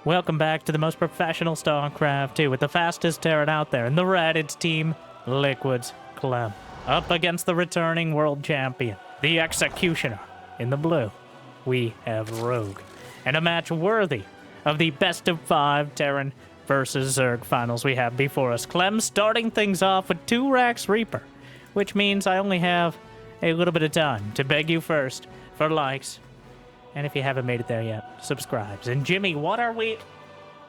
Welcome back to the most professional StarCraft 2 with the fastest Terran out there. In the red, it's Team Liquid's Clem. Up against the returning world champion, the Executioner. In the blue, we have Rogue. And a match worthy of the best of 5 Terran versus Zerg finals we have before us. Clem starting things off with 2 Rax Reaper, which means I only have a little bit of time to beg you first for likes. And if you haven't made it there yet, subscribes. And Jimmy, what are we?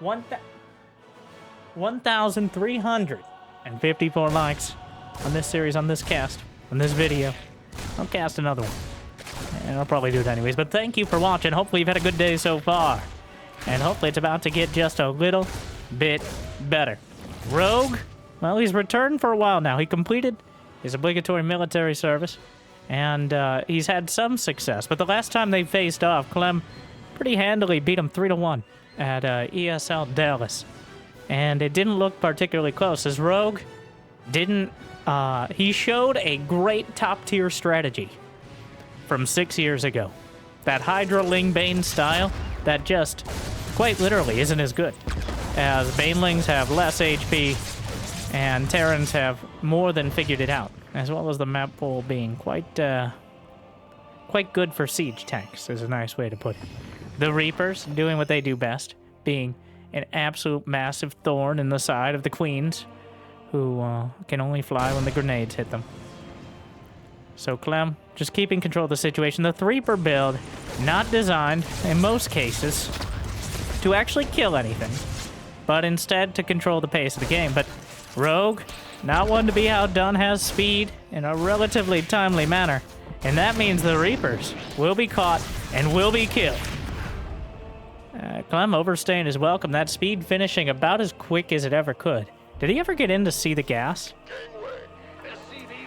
1,354 likes on this series, on this cast, on this video. I'll cast another one. And I'll probably do it anyways. But thank you for watching. Hopefully you've had a good day so far. And hopefully it's about to get just a little bit better. Rogue, well, he's returned for a while now. He completed his obligatory military service. And he's had some success. But the last time they faced off, Clem pretty handily beat him 3-1 at ESL Dallas. And it didn't look particularly close, as Rogue didn't... he showed a great top-tier strategy from 6 years ago. That Hydra Ling Bane style, that just quite literally isn't as good, as Banelings have less HP and Terrans have more than figured it out, as well as the map pool being quite good for siege tanks, is a nice way to put it. The Reapers doing what they do best, being an absolute massive thorn in the side of the Queens, who can only fly when the grenades hit them. So Clem, just keeping control of the situation. The Reaper build, not designed, in most cases, to actually kill anything, but instead to control the pace of the game. But Rogue, not one to be outdone, has speed in a relatively timely manner, and that means the Reapers will be caught and will be killed. Clem overstaying his welcome, that speed finishing about as quick as it ever could. Did he ever get in to see the gas?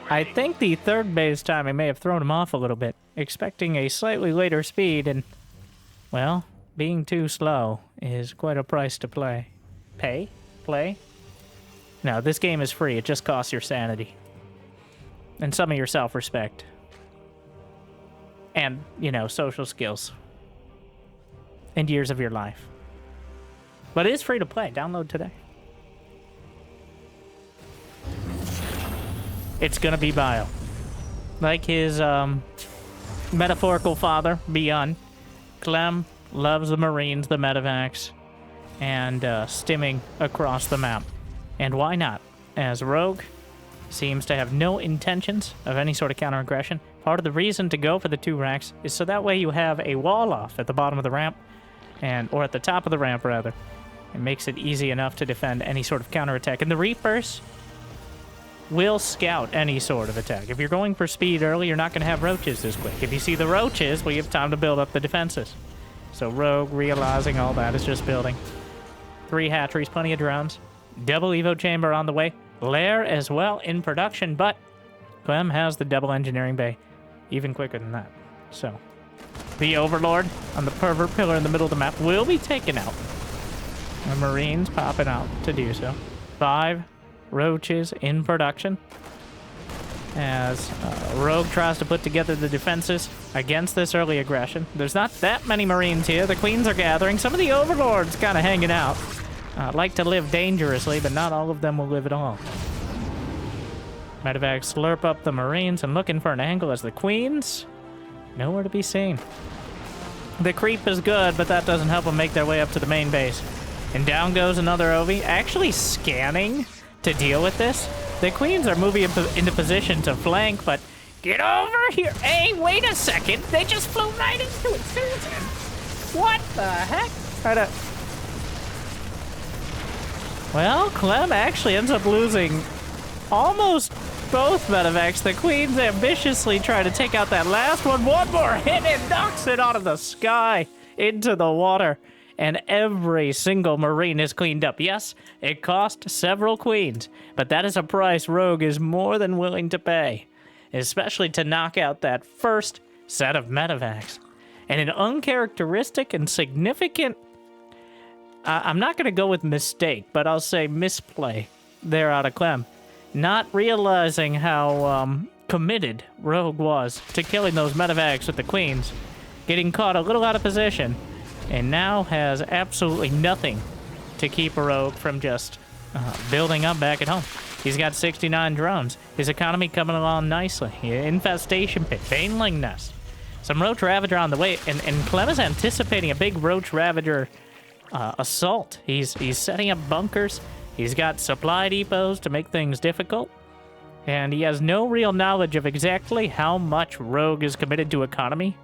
I think the third base timing may have thrown him off a little bit, expecting a slightly later speed, and, well, being too slow is quite a price to play. Play? No, this game is free. It just costs your sanity. And some of your self-respect. And, you know, social skills. And years of your life. But it is free to play. Download today. It's gonna be Bio. Like his, metaphorical father, Beyond. Clem loves the Marines, the medevacs, and, stimming across the map. And why not? As Rogue seems to have no intentions of any sort of counter-aggression. Part of the reason to go for the 2 racks is so that way you have a wall off at the bottom of the ramp, or at the top of the ramp, rather. It makes it easy enough to defend any sort of counterattack. And the Reapers will scout any sort of attack. If you're going for speed early, you're not going to have roaches this quick. If you see the roaches, well, you have time to build up the defenses. So Rogue, realizing all that, is just building 3 hatcheries, plenty of drones. Double Evo chamber on the way. Lair as well in production, but Clem has the double engineering bay even quicker than that. So, the Overlord on the pervert pillar in the middle of the map will be taken out. The Marines popping out to do so. 5 roaches in production as Rogue tries to put together the defenses against this early aggression. There's not that many Marines here. The Queens are gathering. Some of the Overlords kind of hanging out. Like to live dangerously, but not all of them will live at all. Medevacs slurp up the Marines and looking for an angle as the Queens, nowhere to be seen. The creep is good, but that doesn't help them make their way up to the main base. And down goes another OV, actually scanning to deal with this. The Queens are moving into position to flank, but get over here. Hey, wait a second. They just flew right into it, Susan. What the heck? Well, Clem actually ends up losing almost both medevacs. The Queens ambitiously try to take out that last one. One more hit and knocks it out of the sky into the water. And every single Marine is cleaned up. Yes, it cost several Queens, but that is a price Rogue is more than willing to pay, especially to knock out that first set of medevacs. And an uncharacteristic and significant... I'm not going to go with mistake, but I'll say misplay there out of Clem. Not realizing how committed Rogue was to killing those medevacs with the Queens. Getting caught a little out of position and now has absolutely nothing to keep Rogue from just building up back at home. He's got 69 drones. His economy coming along nicely. Infestation pit, Baneling nest. Some Roach Ravager on the way, and Clem is anticipating a big Roach Ravager assault. He's setting up bunkers. He's got supply depots to make things difficult. And he has no real knowledge of exactly how much Rogue is committed to economy,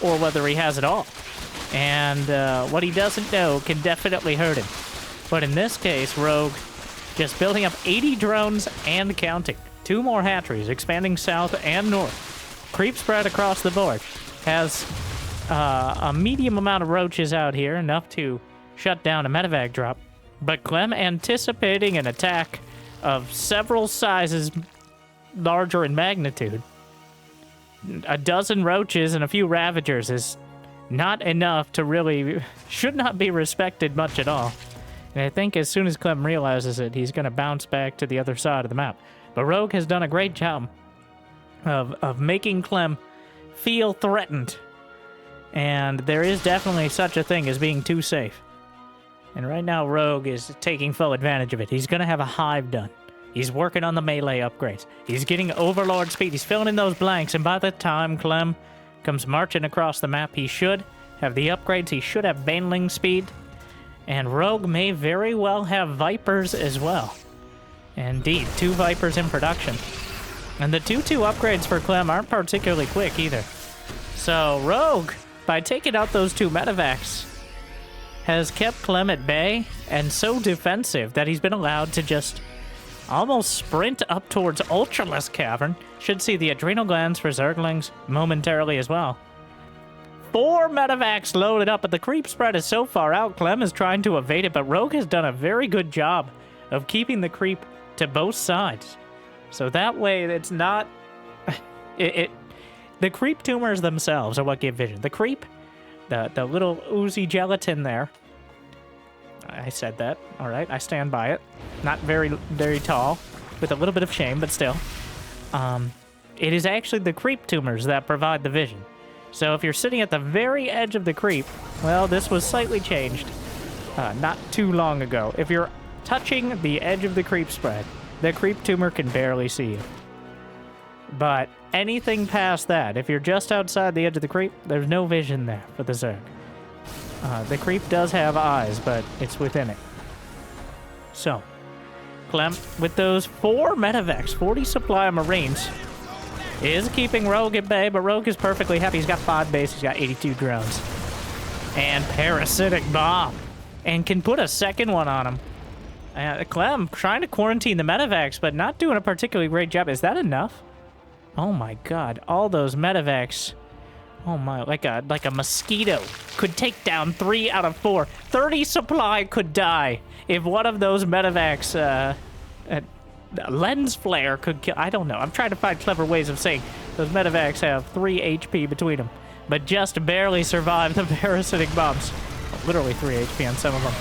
or whether he has it all. And what he doesn't know can definitely hurt him. But in this case, Rogue just building up 80 drones and counting. 2 more hatcheries, expanding south and north. Creep spread across the board. Has a medium amount of roaches out here, enough to shut down a medevac drop. But Clem anticipating an attack of several sizes larger in magnitude. A dozen roaches and a few ravagers is not enough to really... should not be respected much at all. And I think as soon as Clem realizes it, he's going to bounce back to the other side of the map. But Rogue has done a great job of making Clem feel threatened. And there is definitely such a thing as being too safe. And right now, Rogue is taking full advantage of it. He's going to have a hive done. He's working on the melee upgrades. He's getting Overlord speed. He's filling in those blanks. And by the time Clem comes marching across the map, he should have the upgrades. He should have Baneling speed. And Rogue may very well have Vipers as well. Indeed, 2 Vipers in production. And the 2-2 upgrades for Clem aren't particularly quick either. So Rogue, by taking out those 2 medevacs, has kept Clem at bay and so defensive that he's been allowed to just almost sprint up towards Ultralisk Cavern. Should see the adrenal glands for Zerglings momentarily as well. 4 medevacs loaded up, but the creep spread is so far out, Clem is trying to evade it, but Rogue has done a very good job of keeping the creep to both sides. So that way, it's not... The creep tumors themselves are what give vision. The creep, the little oozy gelatin there. I said that. All right, I stand by it. Not very, very tall, with a little bit of shame, but still. It is actually the creep tumors that provide the vision. So if you're sitting at the very edge of the creep, well, this was slightly changed not too long ago. If you're touching the edge of the creep spread, the creep tumor can barely see you. But anything past that, if you're just outside the edge of the creep, there's no vision there for the Zerg. The creep does have eyes, but it's within it. So, Clem, with those 4 medevacs, 40 supply of Marines, is keeping Rogue at bay, but Rogue is perfectly happy. He's got 5 bases, he's got 82 drones. And Parasitic Bomb. And can put a second one on him. Clem trying to quarantine the medevacs, but not doing a particularly great job. Is that enough? Oh my god, all those medevacs. Oh my, like a mosquito could take down 3 out of 4. 30 supply could die if one of those medevacs, lens flare could kill. I don't know. I'm trying to find clever ways of saying those medevacs have 3 HP between them, but just barely survive the parasitic bombs. Literally 3 HP on some of them.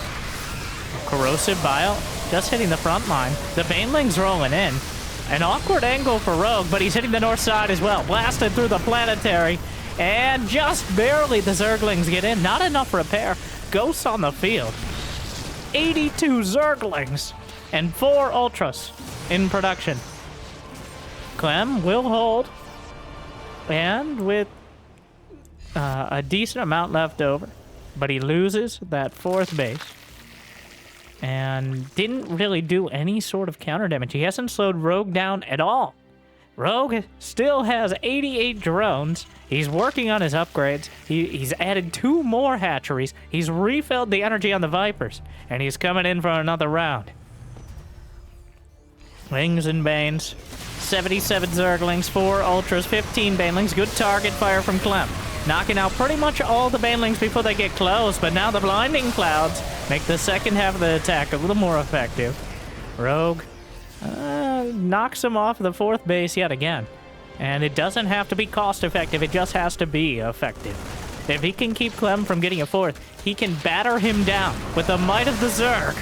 Corrosive Bile just hitting the front line. The Baneling's rolling in. An awkward angle for Rogue, but he's hitting the north side as well. Blasted through the planetary. And just barely the Zerglings get in. Not enough repair. Ghosts on the field. 82 Zerglings and 4 Ultras in production. Clem will hold. And with a decent amount left over. But he loses that 4th base. And didn't really do any sort of counter damage. He hasn't slowed Rogue down at all. Rogue still has 88 drones. He's working on his upgrades. He's added 2 more hatcheries. He's refilled the energy on the Vipers. And he's coming in for another round. Wings and Banes. 77 Zerglings, 4 Ultras, 15 Banelings. Good target fire from Clem. Knocking out pretty much all the Banelings before they get close, but now the Blinding Clouds make the second half of the attack a little more effective. Rogue knocks him off the 4th base yet again. And it doesn't have to be cost-effective, it just has to be effective. If he can keep Clem from getting a 4th, he can batter him down with the might of the Zerg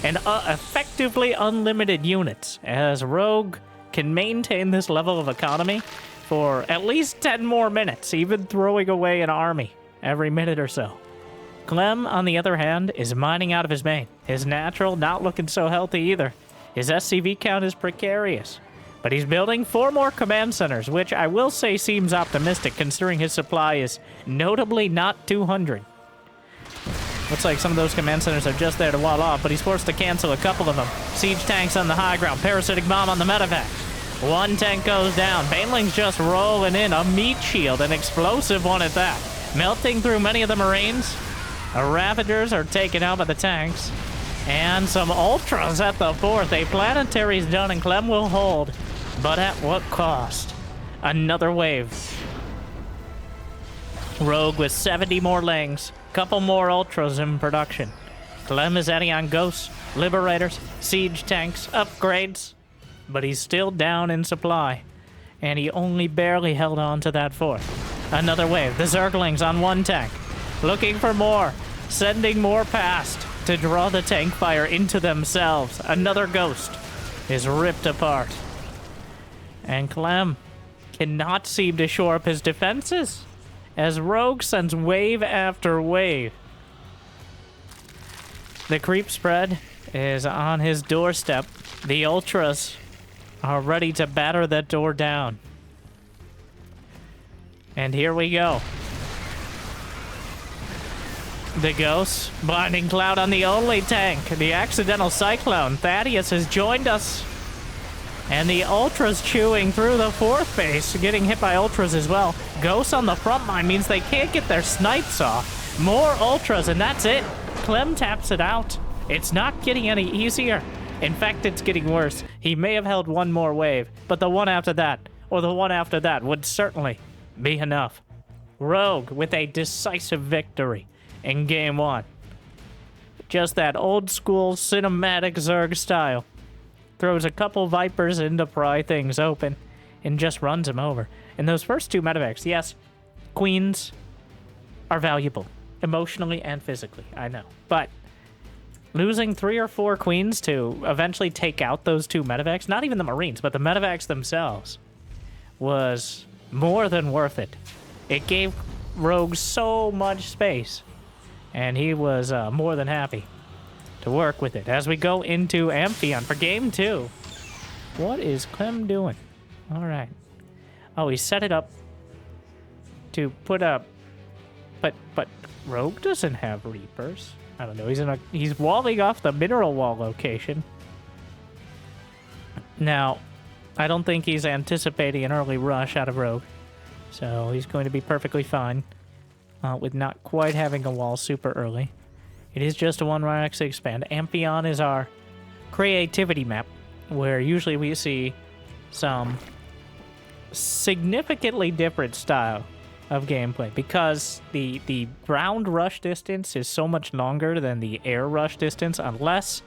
and effectively unlimited units, as Rogue can maintain this level of economy for at least 10 more minutes, even throwing away an army every minute or so. Clem, on the other hand, is mining out of his main. His natural not looking so healthy either. His SCV count is precarious. But he's building 4 more command centers, which I will say seems optimistic considering his supply is notably not 200. Looks like some of those command centers are just there to wall off, but he's forced to cancel a couple of them. Siege tanks on the high ground, parasitic bomb on the medevac. 1 tank goes down. Baneling's just rolling in. A meat shield, an explosive one at that. Melting through many of the Marines. The Ravagers are taken out by the tanks. And some Ultras at the 4th. A planetary's done and Clem will hold. But at what cost? Another wave. Rogue with 70 more Lings. Couple more Ultras in production. Clem is adding on Ghosts, Liberators, Siege tanks, upgrades. But he's still down in supply. And he only barely held on to that 4th. Another wave. The Zerglings on 1 tank. Looking for more. Sending more past to draw the tank fire into themselves. Another Ghost is ripped apart. And Clem cannot seem to shore up his defenses as Rogue sends wave after wave. The creep spread is on his doorstep. The Ultras are ready to batter that door down. And here we go. The Ghosts, Blinding Cloud on the only tank. The Accidental Cyclone. Thaddeus has joined us. And the Ultras chewing through the 4th base, getting hit by Ultras as well. Ghosts on the front line means they can't get their snipes off. More Ultras, and that's it. Clem taps it out. It's not getting any easier. In fact, it's getting worse. He may have held 1 more wave, but the one after that, or the one after that, would certainly be enough. Rogue with a decisive victory in Game 1. Just that old school cinematic Zerg style. Throws a couple Vipers in to pry things open and just runs them over. And those first 2 medevacs, yes, Queens are valuable, emotionally and physically, I know. But losing 3 or 4 Queens to eventually take out those 2 medevacs, not even the Marines, but the medevacs themselves, was more than worth it. It gave Rogue so much space, and he was more than happy to work with it. As we go into Amphion for Game 2. What is Clem doing? All right. Oh, he set it up to put up... But Rogue doesn't have Reapers. I don't know. He's walling off the mineral wall location. Now, I don't think he's anticipating an early rush out of Rogue. So he's going to be perfectly fine with not quite having a wall super early. It is just a 1 Ryx expand. Amphion is our creativity map, where usually we see some significantly different style of gameplay, because the ground rush distance is so much longer than the air rush distance, unless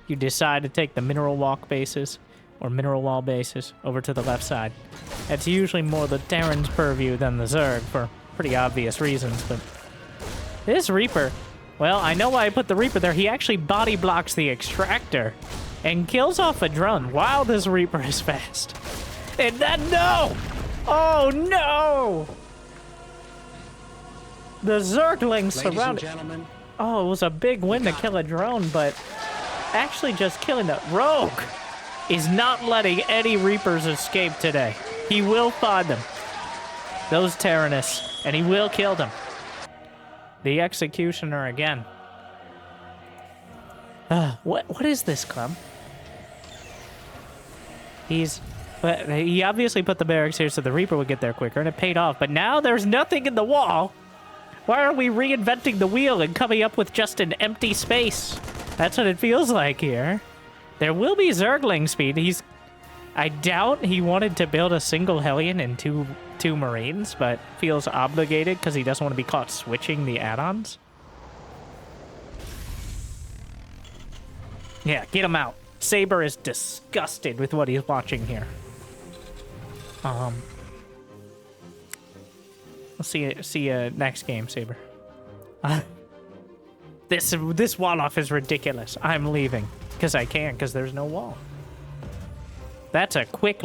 you decide to take the mineral walk bases or mineral wall bases over to the left side. It's usually more the Terran's purview than the Zerg for pretty obvious reasons, but this Reaper... Well, I know why I put the Reaper there. He actually body blocks the extractor and kills off a drone while this Reaper is fast. And then, no! Oh, no! The Zerglings surrounded... Oh, it was a big win to kill a drone, but actually just killing the... Rogue is not letting any Reapers escape today. He will find them. Those Terranists, and he will kill them. The Executioner again. What is this, Clem? He obviously put the barracks here so the Reaper would get there quicker, and it paid off. But now there's nothing in the wall. Why are we reinventing the wheel and coming up with just an empty space? That's what it feels like here. There will be Zergling speed. I doubt he wanted to build a single Hellion and two Marines, but feels obligated because he doesn't want to be caught switching the add-ons. Yeah, get him out. Saber is disgusted with what he's watching here. We'll see you next game, Saber. This wall-off is ridiculous. I'm leaving because I can, because there's no wall. That's a quick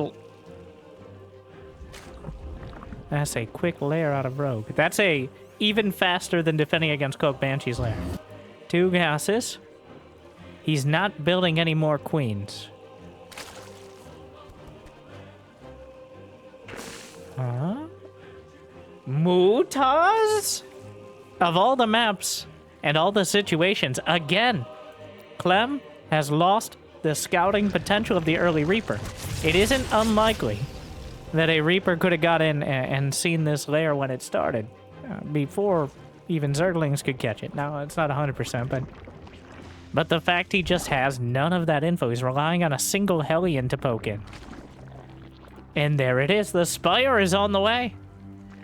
layer out of Rogue. That's a even faster than defending against Coke Banshee's lair. 2 gases. He's not building any more queens. Mutas? Of all the maps and all the situations, again, Clem has lost the scouting potential of the early Reaper. It isn't unlikely that a Reaper could have got in and seen this lair when it started, before even Zerglings could catch it. Now, it's not 100%, but the fact he just has none of that info, he's relying on a single Hellion to poke in. And there it is, the Spire is on the way.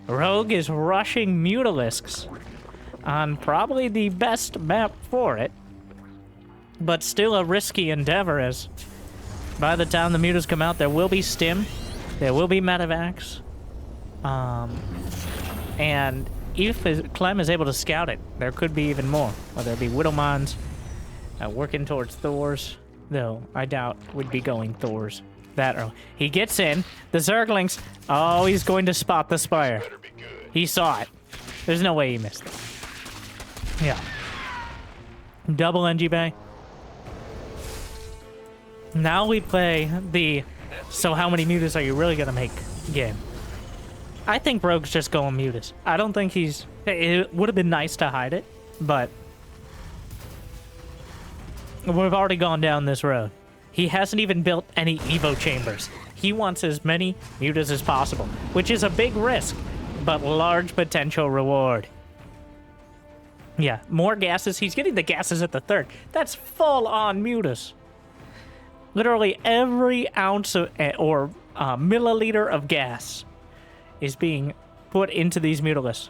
Rogue is rushing Mutalisks on probably the best map for it, but still a risky endeavor, as by the time the Mutas come out, there will be Stim, there will be Medivacs, and if Clem is able to scout it, there could be even more, whether it be Widowmines, working towards Thors, though I doubt would be going Thors that early. He gets in, the Zerglings, oh, he's going to spot the Spire. He saw it. There's no way he missed it. Yeah. Double NG Bay. Now we play the so how many mutas are you really gonna make game. I think Rogue's just going mutas. I don't think he's... It would have been nice to hide it, but we've already gone down this road. He hasn't even built any Evo chambers. He wants as many mutas as possible, which is a big risk, but large potential reward. Yeah, more gases. He's getting the gases at the 3rd. That's full-on mutas. Literally every ounce of, or milliliter of gas is being put into these Mutalisks.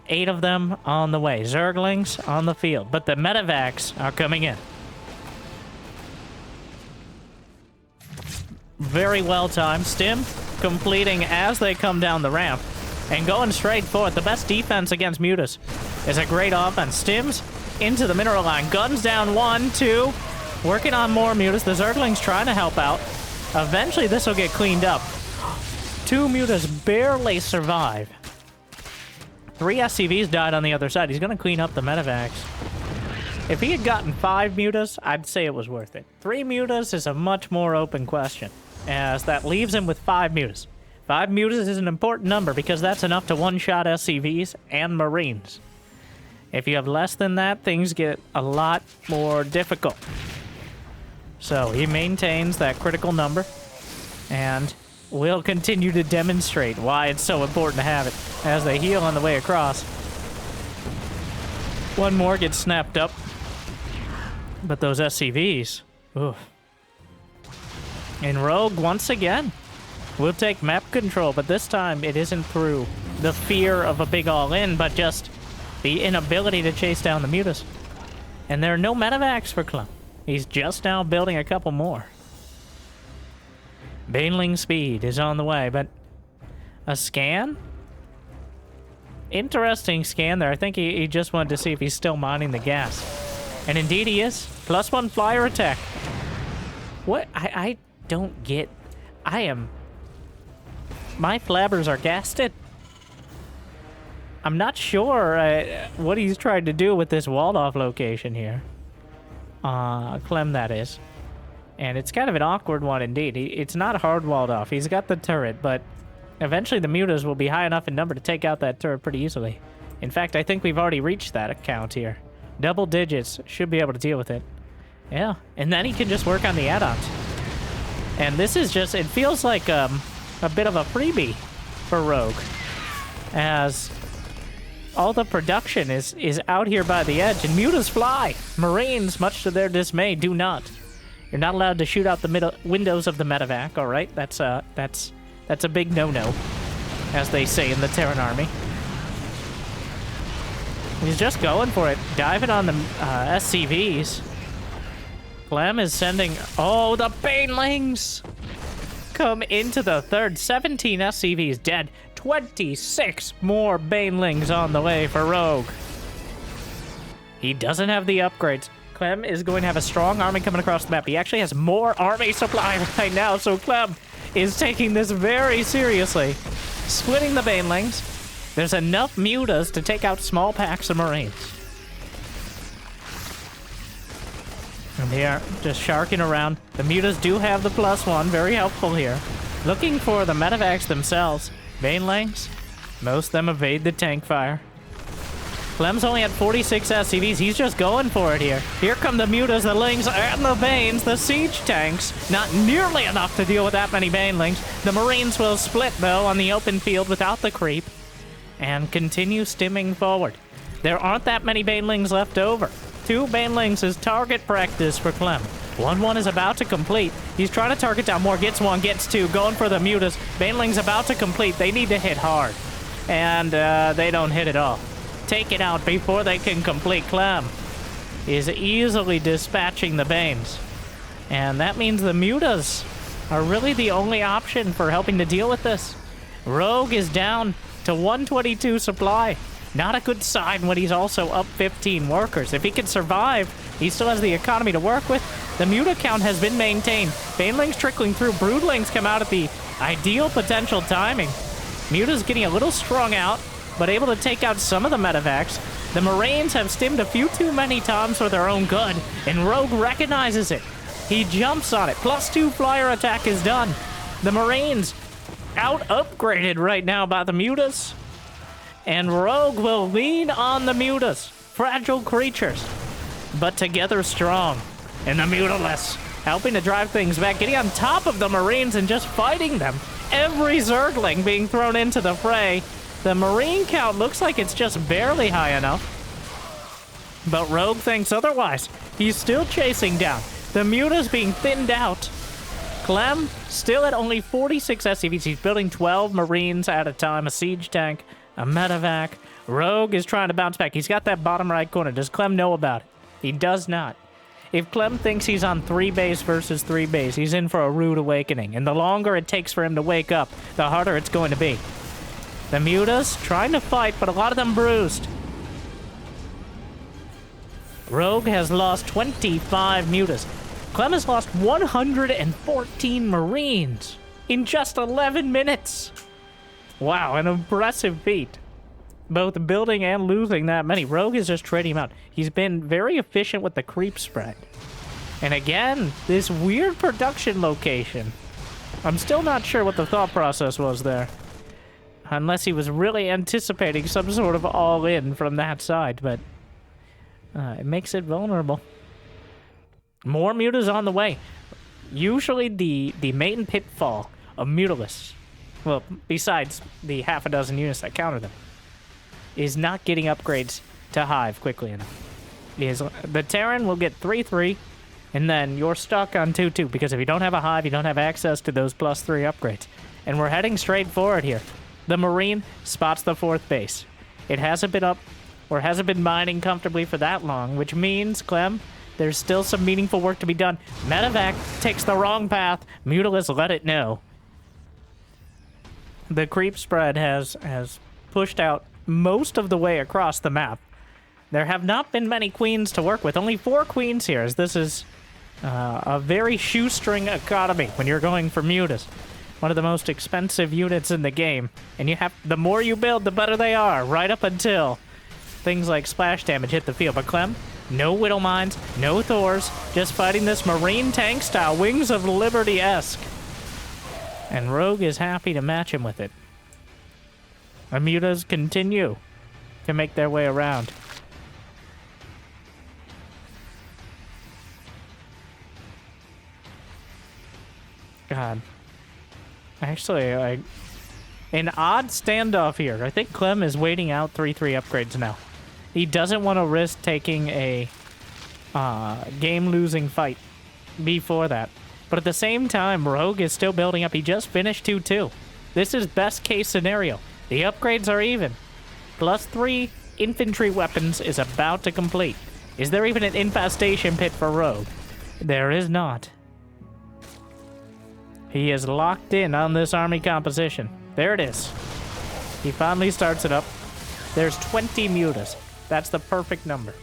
8 of them on the way. Zerglings on the field, but the Medivacs are coming in. Very well timed. Stim completing as they come down the ramp and going straight for it. The best defense against Mutas is a great offense. Stims into the mineral line. Guns down 1, 2. Working on more Mutas. The Zerglings trying to help out. Eventually this will get cleaned up. 2 Mutas barely survive. 3 SCVs died on the other side. He's going to clean up the Medivacs. If he had gotten 5 Mutas, I'd say it was worth it. 3 Mutas is a much more open question, as that leaves him with 5 Mutas. 5 Mutas is an important number because that's enough to one-shot SCVs and Marines. If you have less than that, things get a lot more difficult. So he maintains that critical number, and will continue to demonstrate why it's so important to have it as they heal on the way across. One more gets snapped up, but those SCVs, oof. And Rogue, once again, will take map control, but this time it isn't through the fear of a big all-in, but just the inability to chase down the Mutas. And there are no Medivacs for Clem. He's just now building a couple more. Baneling speed is on the way, but a scan? Interesting scan there. I think he just wanted to see if he's still mining the gas. And indeed he is. +1 flyer attack. What? I don't get... My flabbers are gasted. I'm not sure what he's trying to do with this walled-off location here. Clem, that is. And it's kind of an awkward one indeed. It's not hard walled off. He's got the turret, but eventually the Mutas will be high enough in number to take out that turret pretty easily. In fact, I think we've already reached that account here. Double digits should be able to deal with it. Yeah, and then he can just work on the add-ons. And this is just, it feels like a bit of a freebie for Rogue, as all the production is out here by the edge, and Mutas fly. Marines, much to their dismay, do not. You're not allowed to shoot out the windows of the Medivac, all right? That's a big no-no, as they say in the Terran army. He's just going for it, diving on the SCVs. Clem is sending... Oh, the Banelings come into the 3rd. 17 SCVs dead. 26 more Banelings on the way for Rogue. He doesn't have the upgrades. Clem is going to have a strong army coming across the map. He actually has more army supply right now, so Clem is taking this very seriously. Splitting the Banelings. There's enough mutas to take out small packs of Marines. And they are just sharking around. The mutas do have the +1, very helpful here. Looking for the medevacs themselves. Banelings, most of them evade the tank fire. Clem's only at 46 SCVs. He's just going for it here. Here come the mutas, the lings, and the banes, the siege tanks. Not nearly enough to deal with that many banelings. The Marines will split, though, on the open field without the creep. And continue stimming forward. There aren't that many banelings left over. 2 banelings is target practice for Clem. 1-1 is about to complete. He's trying to target down more. Gets 1, gets 2. Going for the mutas. Baneling's about to complete. They need to hit hard. And they don't hit at all. Take it out before they can complete. Clem is easily dispatching the Banes. And that means the mutas are really the only option for helping to deal with this. Rogue is down to 122 supply. Not a good sign when he's also up 15 workers. If he can survive, he still has the economy to work with. The muta count has been maintained. Banelings trickling through. Broodlings come out at the ideal potential timing. Muta's getting a little strung out, but able to take out some of the medevacs. The Marines have stimmed a few too many times for their own good, and Rogue recognizes it. He jumps on it. +2 flyer attack is done. The Marines out-upgraded right now by the mutas. And Rogue will lean on the mutas. Fragile creatures, but together strong. And the mutaless, helping to drive things back, getting on top of the Marines and just fighting them. Every Zergling being thrown into the fray. The Marine count looks like it's just barely high enough. But Rogue thinks otherwise. He's still chasing down. The mutas being thinned out. Clem still at only 46 SCVs. He's building 12 Marines at a time. A siege tank, a medevac. Rogue is trying to bounce back. He's got that bottom right corner. Does Clem know about it? He does not. If Clem thinks he's on 3 base versus 3 base, he's in for a rude awakening. And the longer it takes for him to wake up, the harder it's going to be. The mutas trying to fight, but a lot of them bruised. Rogue has lost 25 mutas. Clem has lost 114 Marines in just 11 minutes. Wow, an impressive feat. Both building and losing that many. Rogue is just trading him out. He's been very efficient with the creep spread. And again, this weird production location. I'm still not sure what the thought process was there. Unless he was really anticipating some sort of all-in from that side, but it makes it vulnerable. More mutas on the way. Usually the main pitfall of mutalists, well, besides the half a dozen units that counter them, is not getting upgrades to Hive quickly enough. The Terran will get 3-3, and then you're stuck on 2-2, because if you don't have a Hive, you don't have access to those +3 upgrades. And we're heading straight forward here. The Marine spots the 4th base. It hasn't been up, or hasn't been mining comfortably for that long, which means, Clem, there's still some meaningful work to be done. Medevac takes the wrong path. Mutalist let it know. The creep spread has pushed out most of the way across the map. There have not been many queens to work with. Only 4 queens here, as this is a very shoestring economy when you're going for mutas. One of the most expensive units in the game. And you have, the more you build, the better they are, right up until things like splash damage hit the field. But Clem, no Whittle Mines, no Thors, just fighting this Marine tank style, Wings of Liberty-esque. And Rogue is happy to match him with it. The mutas continue to make their way around. God. Actually, an odd standoff here. I think Clem is waiting out 3-3 upgrades now. He doesn't want to risk taking a game-losing fight before that. But at the same time, Rogue is still building up. He just finished 2-2. This is best-case scenario. The upgrades are even. +3 infantry weapons is about to complete. Is there even an infestation pit for Rogue? There is not. He is locked in on this army composition. There it is. He finally starts it up. There's 20 mutas. That's the perfect number.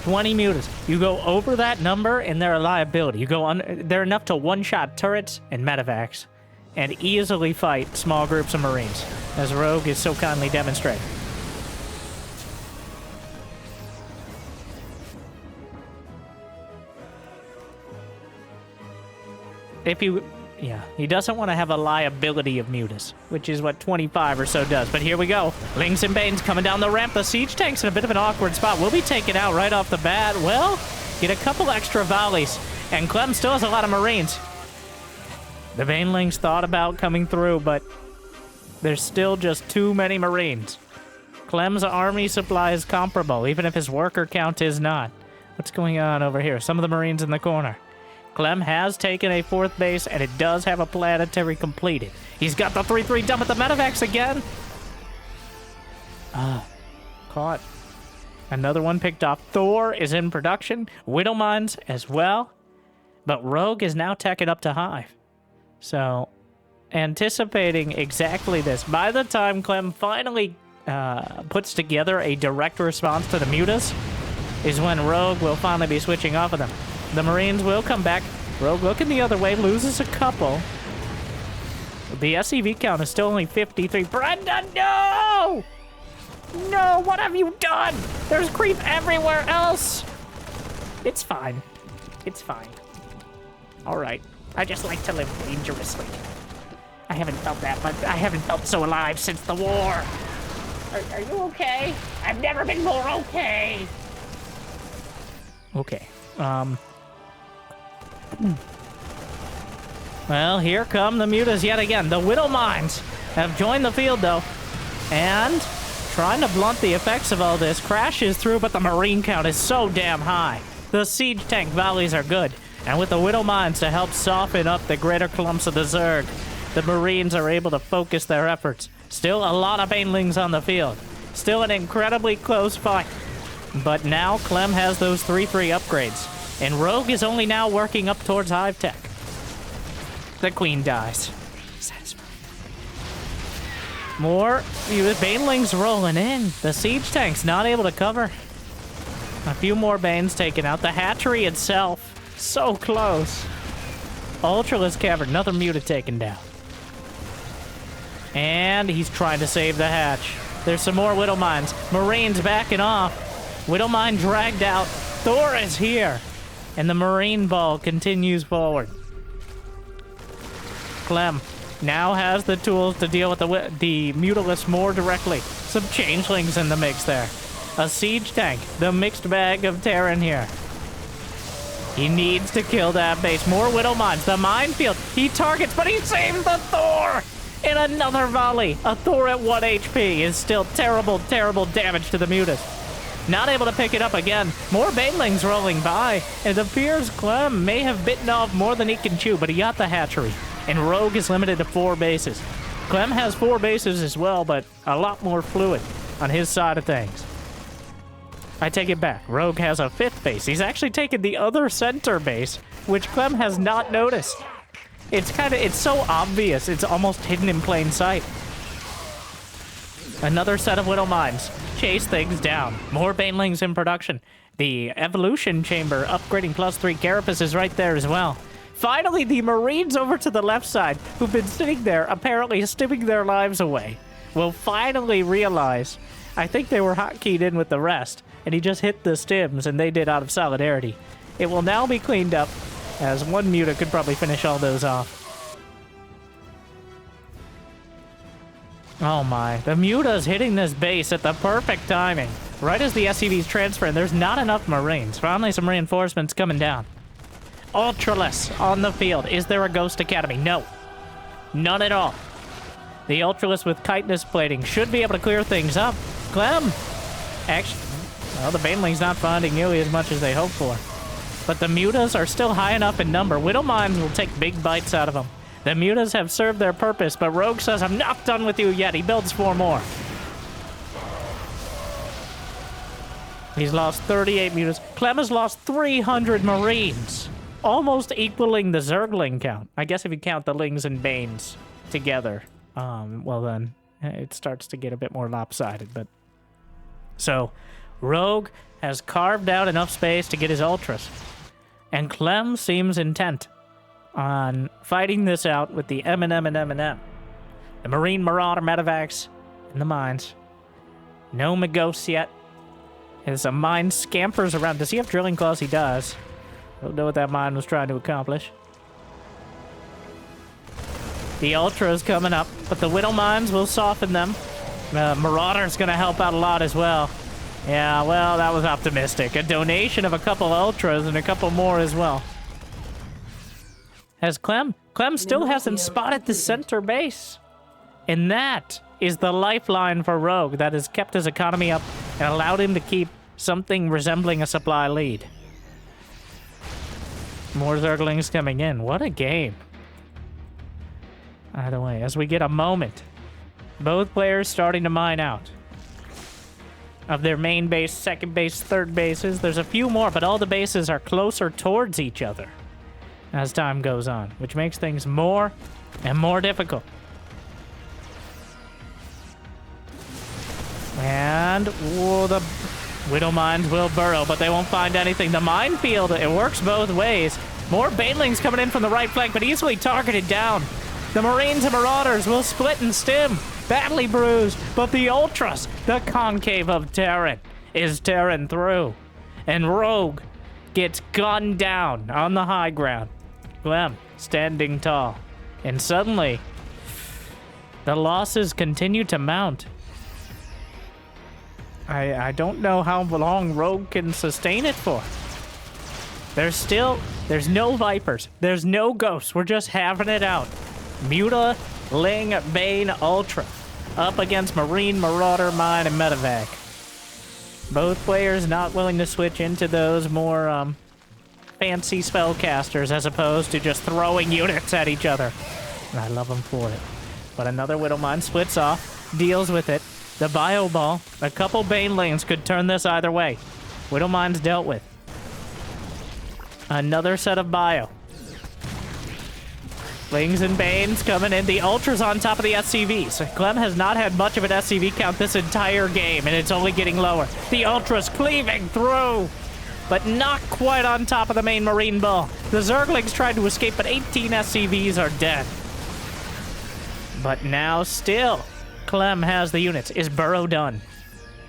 20 mutas. You go over that number and they're a liability. You go they're enough to one-shot turrets and medevacs. and easily fight small groups of Marines, as Rogue is so kindly demonstrating. Yeah, he doesn't want to have a liability of mutas, which is what 25 or so does. But here we go. Lings and Banes coming down the ramp. The siege tank's in a bit of an awkward spot. Will be taken out right off the bat. Well, get a couple extra volleys, and Clem still has a lot of Marines. The Banelings thought about coming through, but there's still just too many Marines. Clem's army supply is comparable, even if his worker count is not. What's going on over here? Some of the Marines in the corner. Clem has taken a 4th base, and it does have a planetary completed. He's got the 3-3 dump at the medevacs again. Caught. Another one picked off. Thor is in production. Widow Mines as well. But Rogue is now teching up to Hive. So, anticipating exactly this. By the time Clem finally puts together a direct response to the mutas, is when Rogue will finally be switching off of them. The Marines will come back. Rogue looking the other way, loses a couple. The SCV count is still only 53. Brenda, no! No, what have you done? There's creep everywhere else. It's fine. It's fine. All right. I just like to live dangerously. I haven't felt that, but I haven't felt so alive since the war. Are you okay? I've never been more okay. Okay. Well, here come the mutas yet again. The Widow Mines have joined the field, though. And trying to blunt the effects of all this, crashes through, but the Marine count is so damn high. The siege tank volleys are good. And with the Widow Mines to help soften up the greater clumps of the Zerg, the Marines are able to focus their efforts. Still a lot of Banelings on the field. Still an incredibly close fight. But now Clem has those 3-3 upgrades. And Rogue is only now working up towards Hive Tech. The Queen dies. Satisfying. More Banelings rolling in. The siege tank's not able to cover. A few more Banes taken out. The hatchery itself, so close. Ultraless Cavern, another Muta taken down. And he's trying to save the hatch. There's some more Widow Mines. Marines backing off. Widow Mine dragged out. Thor is here. And the Marine Ball continues forward. Clem now has the tools to deal with the Mutalists more directly. Some changelings in the mix there. A siege tank. The mixed bag of Terran here. He needs to kill that base. More Widow Mines. The minefield. He targets, but he saved the Thor! In another volley. A Thor at 1 HP is still terrible, terrible damage to the Mutas. Not able to pick it up again. More Banelings rolling by. It appears Clem may have bitten off more than he can chew, but he got the hatchery. And Rogue is limited to 4 bases. Clem has 4 bases as well, but a lot more fluid on his side of things. I take it back. Rogue has a 5th base. He's actually taken the other center base, which Clem has not noticed. It's so obvious. It's almost hidden in plain sight. Another set of Widow Mines. Chase things down. More Banelings in production. The Evolution Chamber upgrading +3. Carapace is right there as well. Finally, the Marines over to the left side, who've been sitting there, apparently stimming their lives away, will finally realize, I think they were hotkeyed in with the rest, and he just hit the stims, and they did out of solidarity. It will now be cleaned up, as one Muta could probably finish all those off. Oh my, the Muta's hitting this base at the perfect timing. Right as the SCV's transferring, there's not enough Marines. Finally, some reinforcements coming down. Ultraless on the field. Is there a Ghost Academy? No. None at all. The Ultraless with chitinous plating should be able to clear things up. Clem! Actually, well, the Baneling's not finding nearly as much as they hoped for. But the Mutas are still high enough in number. Widow Mines will take big bites out of them. The Mutas have served their purpose, but Rogue says, I'm not done with you yet. He builds 4 more. He's lost 38 Mutas. Clem has lost 300 Marines. Almost equaling the Zergling count. I guess if you count the Lings and Banes together, well then, it starts to get a bit more lopsided, but... So, Rogue has carved out enough space to get his Ultras. And Clem seems intent. on fighting this out with the M&M and M&M. The Marine Marauder medevacs in the mines. No Magos yet. As a mine scampers around. Does he have drilling claws? He does. Don't know what that mine was trying to accomplish. The Ultra's coming up, but the Widow mines will soften them. Marauder's going to help out a lot as well. Yeah, well, that was optimistic. A donation of a couple Ultras and a couple more as well. Has Clem? Clem still hasn't spotted the center base. And that is the lifeline for Rogue that has kept his economy up and allowed him to keep something resembling a supply lead. More Zerglings coming in. What a game. Either way, as we get a moment, both players starting to mine out of their main base, second base, third bases. There's a few more, but all the bases are closer towards each other as time goes on, which makes things more and more difficult. And whoa, the Widow mines will burrow, but they won't find anything. The minefield, it works both ways. More Banelings coming in from the right flank, but easily targeted down. The Marines and Marauders will split and stim. Badly bruised, but the Ultras, the concave of Terran, is tearing through. And Rogue gets gunned down on the high ground. Clem standing tall. And suddenly, the losses continue to mount. I don't know how long Rogue can sustain it for. There's no Vipers. There's no Ghosts. We're just having it out. Muta, Ling, Bane, Ultra. Up against Marine, Marauder, Mine, and Medevac. Both players not willing to switch into those more fancy spellcasters as opposed to just throwing units at each other. And I love them for it. But another Widow Mine splits off, deals with it. The Bio Ball, a couple Banelings could turn this either way. Widow Mine's dealt with. Another set of Bio. Lings and Banes coming in. The Ultras on top of the SCVs. Clem has not had much of an SCV count this entire game, and it's only getting lower. The Ultras cleaving through, but not quite on top of the main Marine Ball. The Zerglings tried to escape, but 18 SCVs are dead. But now still, Clem has the units. Is Burrow done?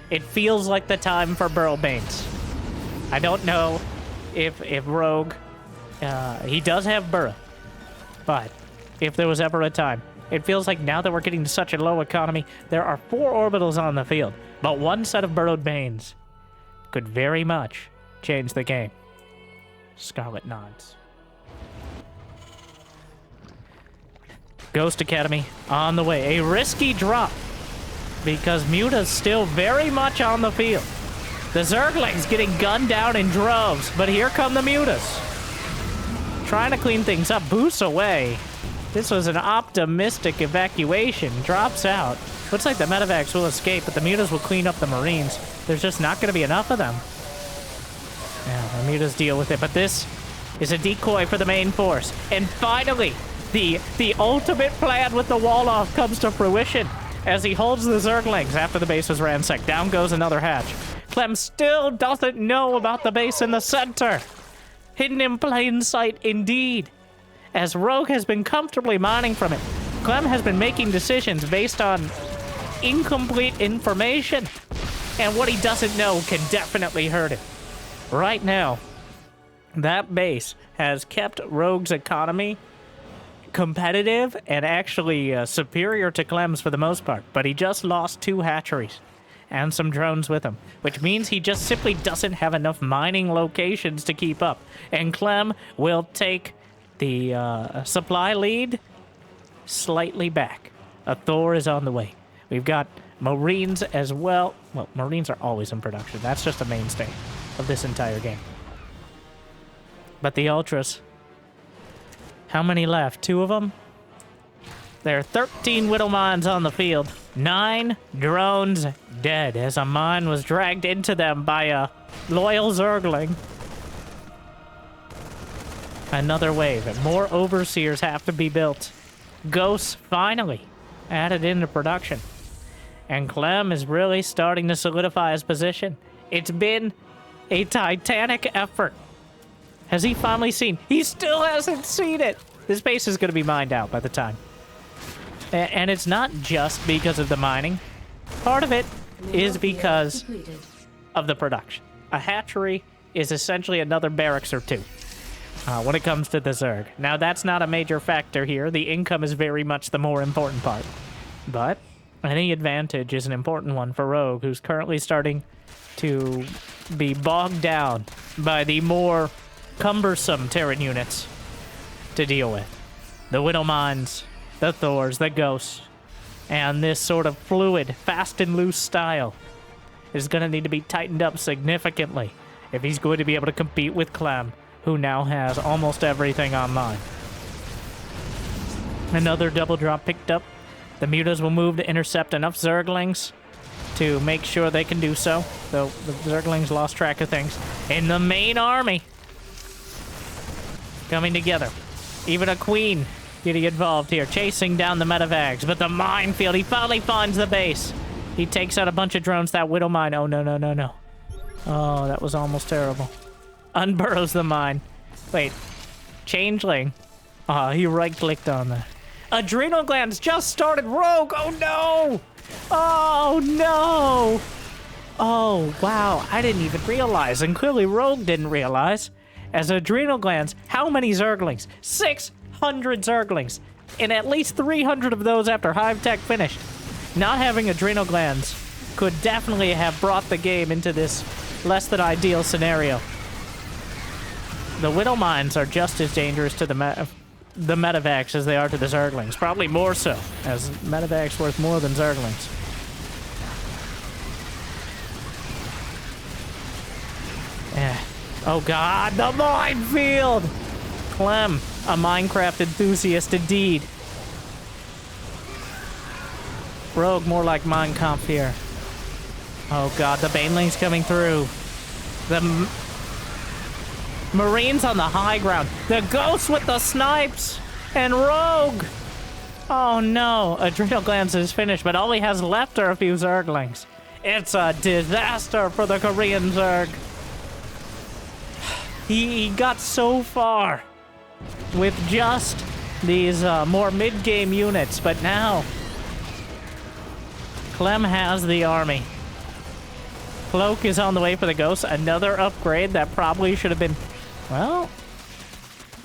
It feels like the time for Burrow Banes. I don't know if Rogue... he does have Burrow. But if there was ever a time, it feels like now that we're getting to such a low economy, there are 4 orbitals on the field, but one set of burrowed Banes could very much change the game. Scarlet nods. Ghost Academy on the way. A risky drop because Muta's still very much on the field. The Zerglings getting gunned down in droves, but here come the Mutas. Trying to clean things up. Boosts away. This was an optimistic evacuation. Drops out. Looks like the medevacs will escape, but the Mutas will clean up the Marines. There's just not going to be enough of them. Yeah, the Mutas deal with it, but this is a decoy for the main force. And finally, the ultimate plan with the wall-off comes to fruition as he holds the Zerglings after the base was ransacked. Down goes another hatch. Clem still doesn't know about the base in the center. Hidden in plain sight, indeed. As Rogue has been comfortably mining from it, Clem has been making decisions based on incomplete information. And what he doesn't know can definitely hurt him. Right now, that base has kept Rogue's economy competitive and actually superior to Clem's for the most part. But he just lost 2 hatcheries and some drones with him, which means he just simply doesn't have enough mining locations to keep up. And Clem will take the supply lead slightly back. A Thor is on the way. We've got Marines as well. Well, Marines are always in production. That's just a mainstay of this entire game. But the Ultras, how many left? 2 of them? There are 13 Widow mines on the field. 9 drones dead as a mine was dragged into them by a loyal Zergling. Another wave, and more Overseers have to be built. Ghosts finally added into production. And Clem is really starting to solidify his position. It's been a titanic effort. Has he finally seen? He still hasn't seen it. This base is going to be mined out by the time. And it's not just because of the mining. Part of it is because of the production. A hatchery is essentially another barracks or two when it comes to the Zerg. Now, that's not a major factor here. The income is very much the more important part. But any advantage is an important one for Rogue, who's currently starting to be bogged down by the more cumbersome Terran units to deal with. The Widowmines, the Thors, the Ghosts, and this sort of fluid, fast and loose style is going to need to be tightened up significantly if he's going to be able to compete with Clem, who now has almost everything online. Another double drop picked up. The Mutas will move to intercept enough Zerglings to make sure they can do so, though the Zerglings lost track of things. In the main army, coming together. Even a queen getting involved here, chasing down the medevacs. But the minefield, he finally finds the base. He takes out a bunch of drones. That Widow mine, oh, no. Oh, that was almost terrible. Unburrows the mine. Wait, Changeling. Oh, he right-clicked on that. Adrenal glands just started. Rogue, oh no! Oh no! Oh, wow, I didn't even realize, and clearly Rogue didn't realize. As adrenal glands, how many Zerglings? 600 Zerglings, and at least 300 of those after Hive Tech finished. Not having adrenal glands could definitely have brought the game into this less than ideal scenario. The Widow Mines are just as dangerous to the medevacs as they are to the Zerglings. Probably more so, as medevacs worth more than Zerglings. Oh god, the minefield! Clem, a Minecraft enthusiast indeed. Rogue, more like Minecraft here. Oh god, the Banelings coming through. The Marines on the high ground. The Ghosts with the snipes. And Rogue. Oh no, Adrenal Glands is finished, but all he has left are a few Zerglings. It's a disaster for the Korean Zerg. He got so far with just these more mid-game units, but now Clem has the army. Cloak is on the way for the Ghosts. Another upgrade that probably should have been, well,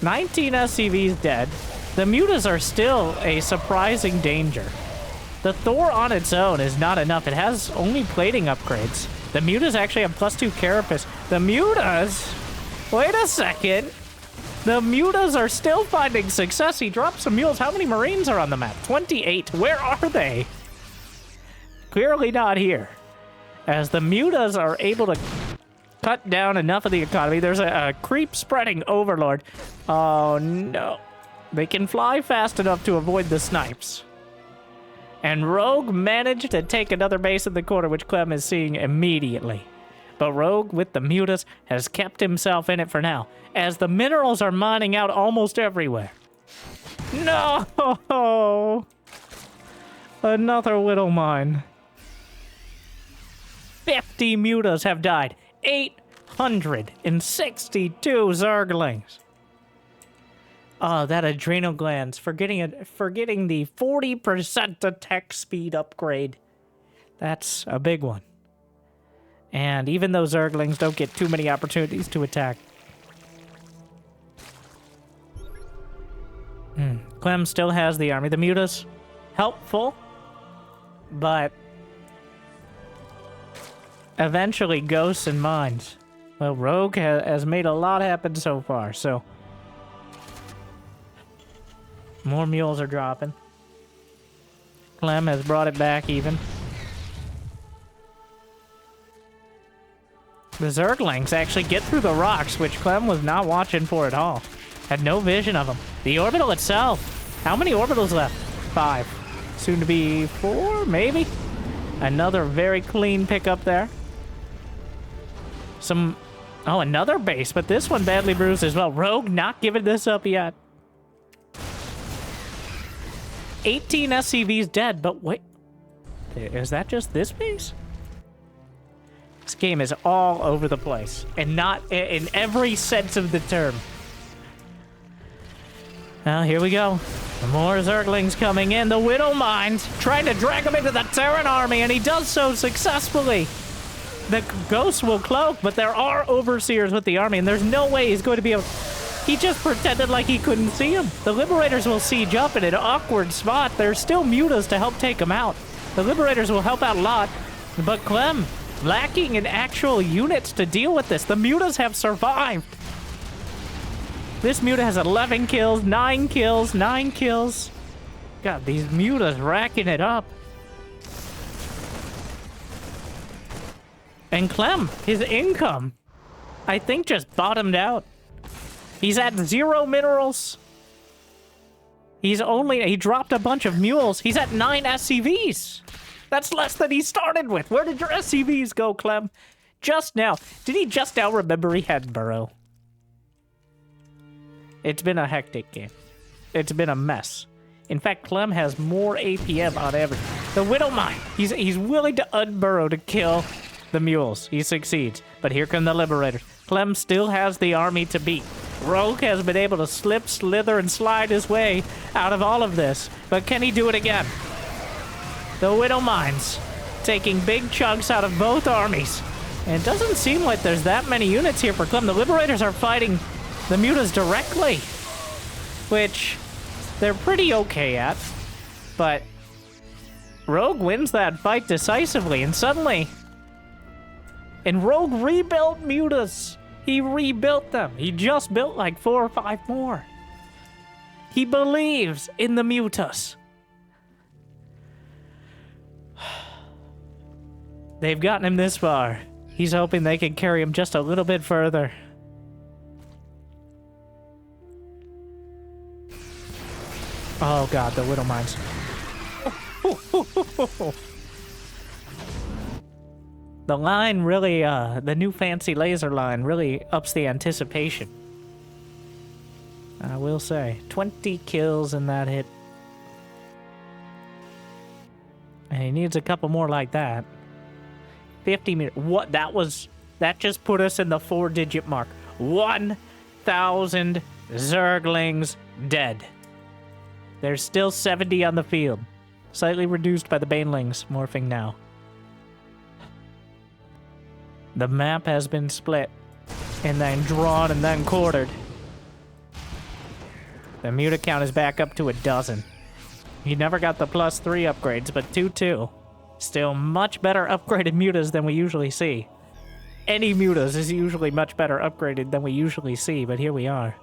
19 SCVs dead. The Mutas are still a surprising danger. The Thor on its own is not enough. It has only plating upgrades. The Mutas actually have +2 carapace. The Mutas... Wait a second. The Mutas are still finding success. He dropped some mules. How many Marines are on the map? 28. Where are they? Clearly not here. As the Mutas are able to cut down enough of the economy. There's a creep spreading overlord. Oh, no. They can fly fast enough to avoid the snipes. And Rogue managed to take another base in the corner, which Clem is seeing immediately. But Rogue, with the Mutas, has kept himself in it for now, as the minerals are mining out almost everywhere. No! Another Widow mine. 50 Mutas have died. 862 Zerglings. Oh, that adrenal glands. Forgetting the 40% attack speed upgrade. That's a big one. And even though Zerglings don't get too many opportunities to attack. Clem still has the army. The Mutas, helpful, but eventually Ghosts and Mines. Well, Rogue has made a lot happen so far, so more mules are dropping. Clem has brought it back even. The Zerglings actually get through the rocks, which Clem was not watching for at all. Had no vision of them. The orbital itself. How many orbitals left? 5. Soon to be 4, maybe? Another very clean pickup there. Oh, another base, but this one badly bruised as well. Rogue not giving this up yet. 18 SCVs dead, but wait. Is that just this base? This game is all over the place, and not in every sense of the term. Well, here we go. More Zerglings coming in. The Widow Mines trying to drag him into the Terran army, and he does so successfully. The Ghosts will cloak, but there are Overseers with the army, and there's no way he's going to be able... He just pretended like he couldn't see him. The Liberators will siege up in an awkward spot. There's still Mutas to help take him out. The Liberators will help out a lot, but Clem lacking in actual units to deal with this. The Mutas have survived. This Muta has 11 kills, 9 kills, 9 kills. God, these Mutas racking it up. And Clem, his income, I think just bottomed out. He's at 0 minerals. He dropped a bunch of mules. He's at 9 SCVs. That's less than he started with. Where did your SCVs go, Clem? Just now. Did he just now remember he had Burrow? It's been a hectic game. It's been a mess. In fact, Clem has more APM on average. The Widow Mine. He's willing to unburrow to kill the mules. He succeeds. But here come the Liberators. Clem still has the army to beat. Rogue has been able to slip, slither, and slide his way out of all of this. But can he do it again? The Widow Mines taking big chunks out of both armies. And it doesn't seem like there's that many units here for Clem. The Liberators are fighting the Mutas directly, which they're pretty okay at. But Rogue wins that fight decisively, and suddenly... And Rogue rebuilt Mutas. He rebuilt them. He just built like 4 or 5 more. He believes in the Mutas. They've gotten him this far. He's hoping they can carry him just a little bit further. Oh god, the Widow Mines. The line really, the new fancy laser line really ups the anticipation. I will say. 20 kills in that hit. And he needs a couple more like that. 50 meters. What? That just put us in the 4-digit mark. 1,000 Zerglings dead. There's still 70 on the field. Slightly reduced by the Banelings morphing now. The map has been split, and then drawn, and then quartered. The Muta count is back up to 12. He never got the +3 upgrades, but 2-2. Still much better upgraded Mutas than we usually see. Any Mutas is usually much better upgraded than we usually see, but here we are.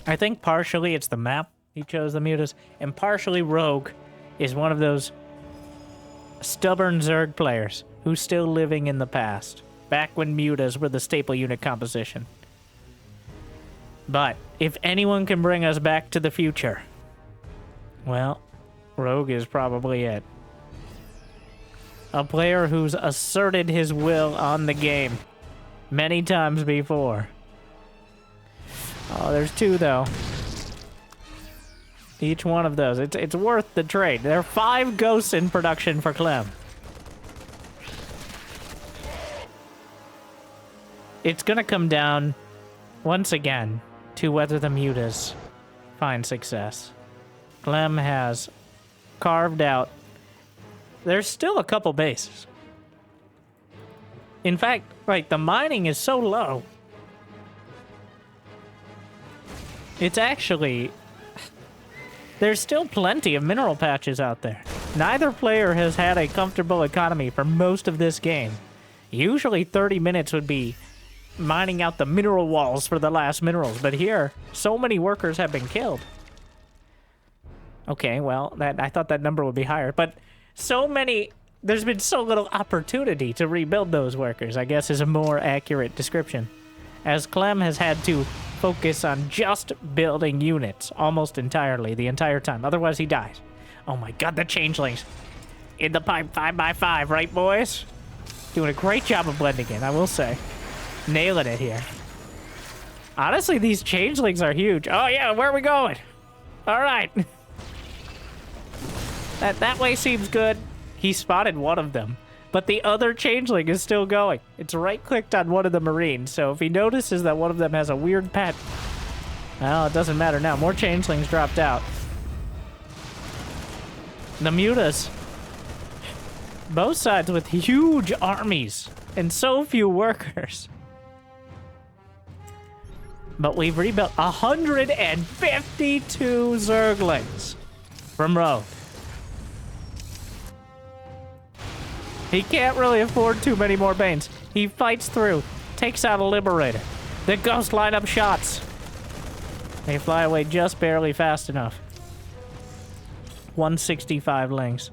I think partially it's the map he chose the Mutas, and partially Rogue is one of those stubborn Zerg players who's still living in the past, back when Mutas were the staple unit composition. But if anyone can bring us back to the future, well, Rogue is probably it. A player who's asserted his will on the game many times before. Oh, there's 2 though. Each one of those. It's worth the trade. There are 5 ghosts in production for Clem. It's gonna come down, once again, to whether the Mutas find success. Clem has carved out... There's still a couple bases. In fact, like, the mining is so low. It's actually... There's still plenty of mineral patches out there. Neither player has had a comfortable economy for most of this game. Usually 30 minutes would be mining out the mineral walls for the last minerals, but here, so many workers have been killed. Okay, well, I thought that number would be higher, but so many... There's been so little opportunity to rebuild those workers, I guess is a more accurate description. As Clem has had to focus on just building units almost entirely the entire time. Otherwise, he dies. Oh my god, the changelings. In the pipe 5x5, right, boys? Doing a great job of blending in, I will say. Nailing it here. Honestly, these changelings are huge. Oh yeah, where are we going? All right. That way seems good. He spotted one of them. but the other changeling is still going. It's right-clicked on one of the Marines, so if he notices that one of them has a weird pet... Well, it doesn't matter now. More changelings dropped out. The mutas. Both sides with huge armies and so few workers. But we've rebuilt 152 Zerglings from Rogue. He can't really afford too many more Banes. He fights through, takes out a Liberator. The Ghost line up shots. They fly away just barely fast enough. 165 lings.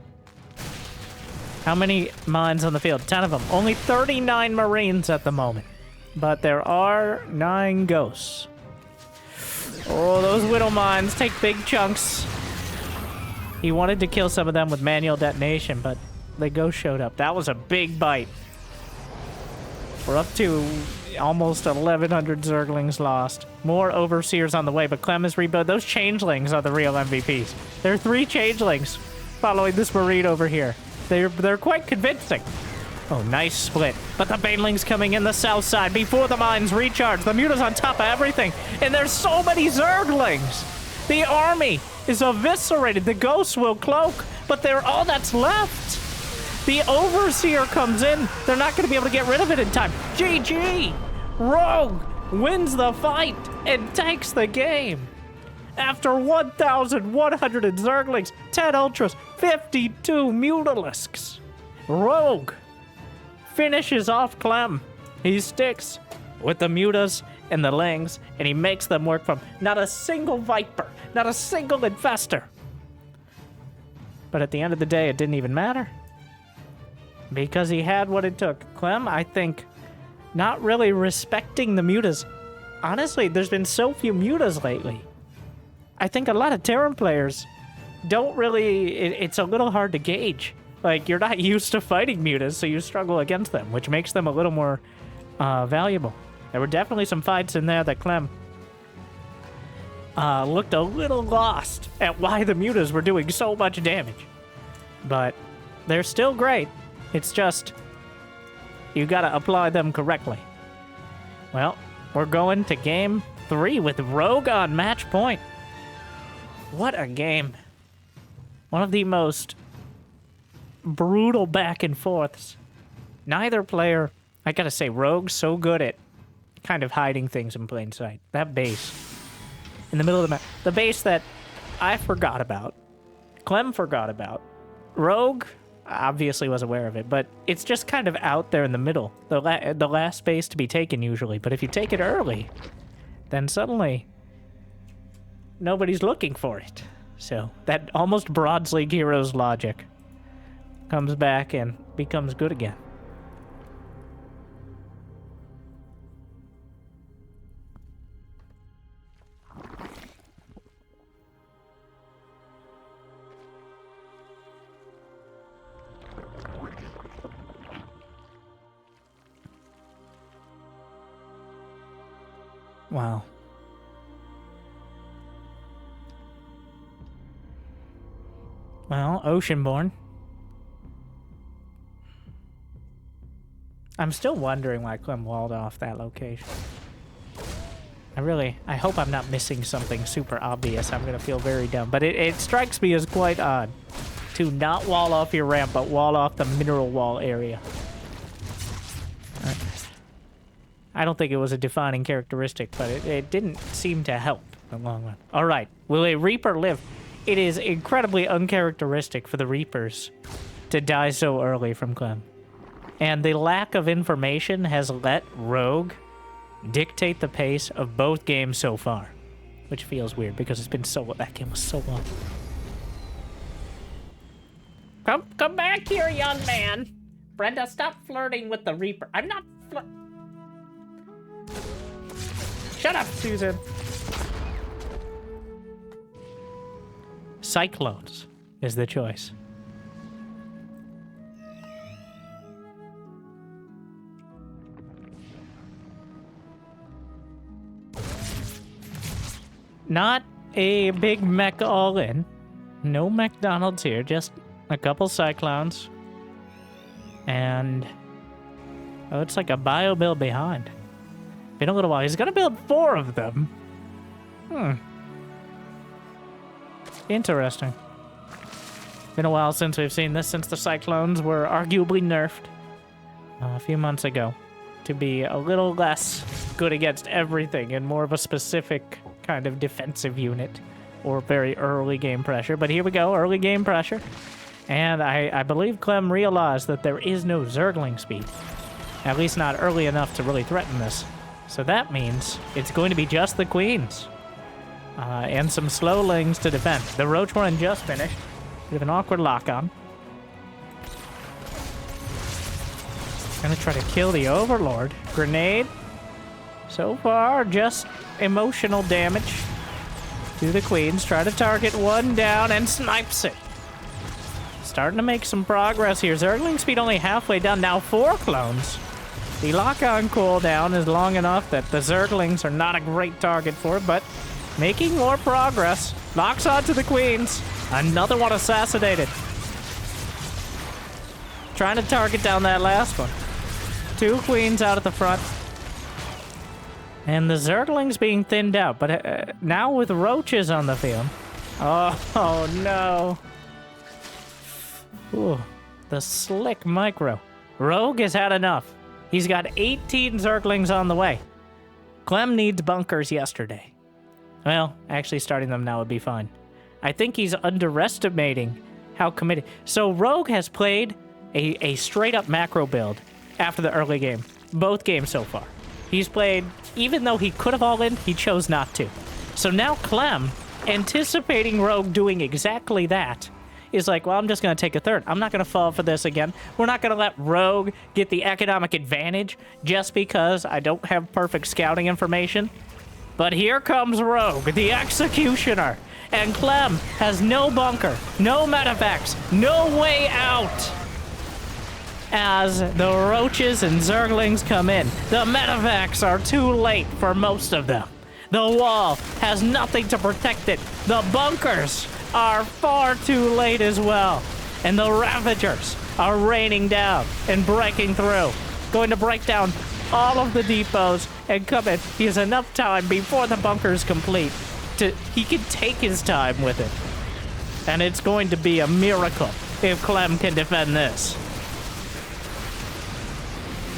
How many mines on the field? 10 of them. Only 39 Marines at the moment. But there are 9 ghosts. Oh, those Widow mines take big chunks. He wanted to kill some of them with manual detonation, but the ghost showed up. That was a big bite. We're up to almost 1,100 Zerglings lost. More Overseers on the way, but Clem is rebuilt. Those Changelings are the real MVPs. There are 3 Changelings following this Marine over here. They're quite convincing. Oh, nice split. But the Banelings coming in the south side before the mines recharge. The Muta's on top of everything. And there's so many Zerglings. The army is eviscerated. The Ghosts will cloak, but they're all that's left. The Overseer comes in. They're not going to be able to get rid of it in time. GG! Rogue wins the fight and takes the game. After 1,100 Zerglings, 10 Ultras, 52 Mutalisks. Rogue finishes off Clem. He sticks with the Mutas and the Lings, and he makes them work from not a single Viper, not a single Infestor. But at the end of the day, it didn't even matter. Because he had what it took. Clem, I think, not really respecting the Mutas. Honestly, there's been so few Mutas lately. I think a lot of Terran players don't really... It's a little hard to gauge. Like, you're not used to fighting Mutas, so you struggle against them, which makes them a little more valuable. There were definitely some fights in there that Clem looked a little lost at why the Mutas were doing so much damage. But they're still great. It's just, you gotta apply them correctly. Well, we're going to game 3 with Rogue on match point. What a game. One of the most brutal back and forths. Neither player, I gotta say, Rogue's so good at kind of hiding things in plain sight. That base in the middle of the map, the base that I forgot about, Clem forgot about, Rogue obviously was aware of it, but it's just kind of out there in the middle, the last base to be taken usually. But if you take it early, then suddenly nobody's looking for it. So that almost Broads League Heroes logic comes back and becomes good again. Wow. Well, Oceanborn. I'm still wondering why Clem walled off that location. I hope I'm not missing something super obvious. I'm gonna feel very dumb. But it strikes me as quite odd to not wall off your ramp, but wall off the mineral wall area. I don't think it was a defining characteristic, but it didn't seem to help in the long run. All right, will a Reaper live? It is incredibly uncharacteristic for the Reapers to die so early from Clem. And the lack of information has let Rogue dictate the pace of both games so far, which feels weird because it's been so... That game was so long. Come back here, young man. Brenda, stop flirting with the Reaper. I'm not Shut up, Susan. Cyclones is the choice. Not a big mech all-in. No McDonald's here, just a couple Cyclones. And oh, it's like a bio build behind. Been a little while. He's gonna build 4 of them. Interesting. Been a while since we've seen this, since the Cyclones were arguably nerfed a few months ago to be a little less good against everything and more of a specific kind of defensive unit or very early game pressure. But here we go, early game pressure. And I believe Clem realized that there is no Zergling speed, at least not early enough to really threaten this. So that means it's going to be just the Queens and some Slowlings to defend. The Roach run just finished. We have an awkward lock-on. Gonna try to kill the Overlord. Grenade. So far, just emotional damage to the Queens. Try to target one down and snipes it. Starting to make some progress here. Zergling speed only halfway down. Now 4 clones. The lock-on cooldown is long enough that the Zerglings are not a great target for it, but making more progress. Locks on to the Queens. Another one assassinated. Trying to target down that last one. 2 Queens out at the front. And the Zerglings being thinned out, but now with Roaches on the field. Oh no. Ooh, the slick micro. Rogue has had enough. He's got 18 Zerglings on the way. Clem needs bunkers yesterday. Well, actually starting them now would be fine. I think he's underestimating how committed. So Rogue has played a straight-up macro build after the early game. Both games so far. He's played, even though he could have all-in, he chose not to. So now Clem, anticipating Rogue doing exactly that, is like, well, I'm just going to take a third. I'm not going to fall for this again. We're not going to let Rogue get the economic advantage just because I don't have perfect scouting information. But here comes Rogue, the Executioner. And Clem has no bunker, no medevacs, no way out. As the Roaches and Zerglings come in, the medevacs are too late for most of them. The wall has nothing to protect it. The bunkers are far too late as well. And the Ravagers are raining down and breaking through. Going to break down all of the depots and come in. He has enough time before the bunker's complete. He can take his time with it. And it's going to be a miracle if Clem can defend this.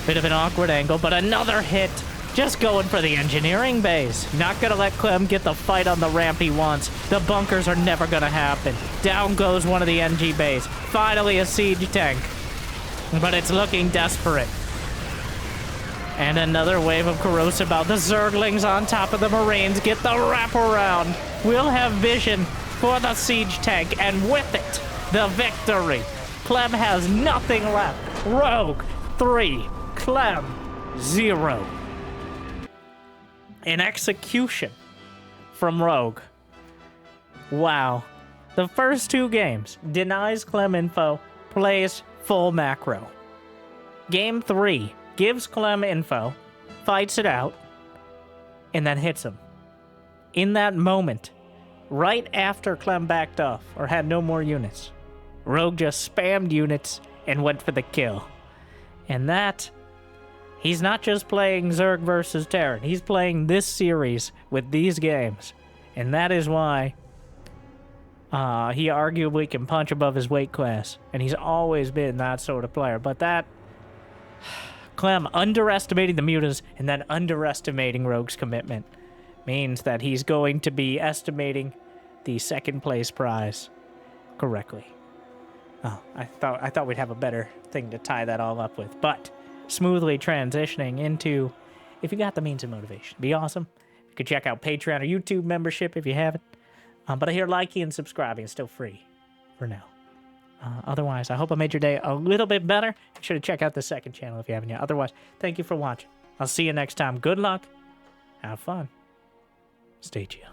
Bit of an awkward angle, but another hit. Just going for the engineering base. Not gonna let Clem get the fight on the ramp he wants. The bunkers are never gonna happen. Down goes one of the NG base. Finally a siege tank. But it's looking desperate. And another wave of corrosive out. The Zerglings on top of the Marines get the wraparound. We'll have vision for the siege tank, and with it, the victory. Clem has nothing left. Rogue 3, Clem 0. An execution from Rogue. Wow. The first 2 games denies Clem info, plays full macro. Game 3 gives Clem info, fights it out, and then hits him. In that moment, right after Clem backed off or had no more units, Rogue just spammed units and went for the kill. And that, he's not just playing Zerg versus Terran, he's playing this series with these games. And that is why he arguably can punch above his weight class. And he's always been that sort of player. But that, Clem underestimating the mutas and then underestimating Rogue's commitment means that he's going to be estimating the second place prize correctly. Oh, I thought we'd have a better thing to tie that all up with. But smoothly transitioning into, if you got the means and motivation, be awesome. You could check out Patreon or YouTube membership if you haven't. But I hear liking and subscribing is still free for now. Otherwise, I hope I made your day a little bit better. Be sure to check out the second channel if you haven't yet. Otherwise, thank you for watching. I'll see you next time. Good luck. Have fun. Stay chill.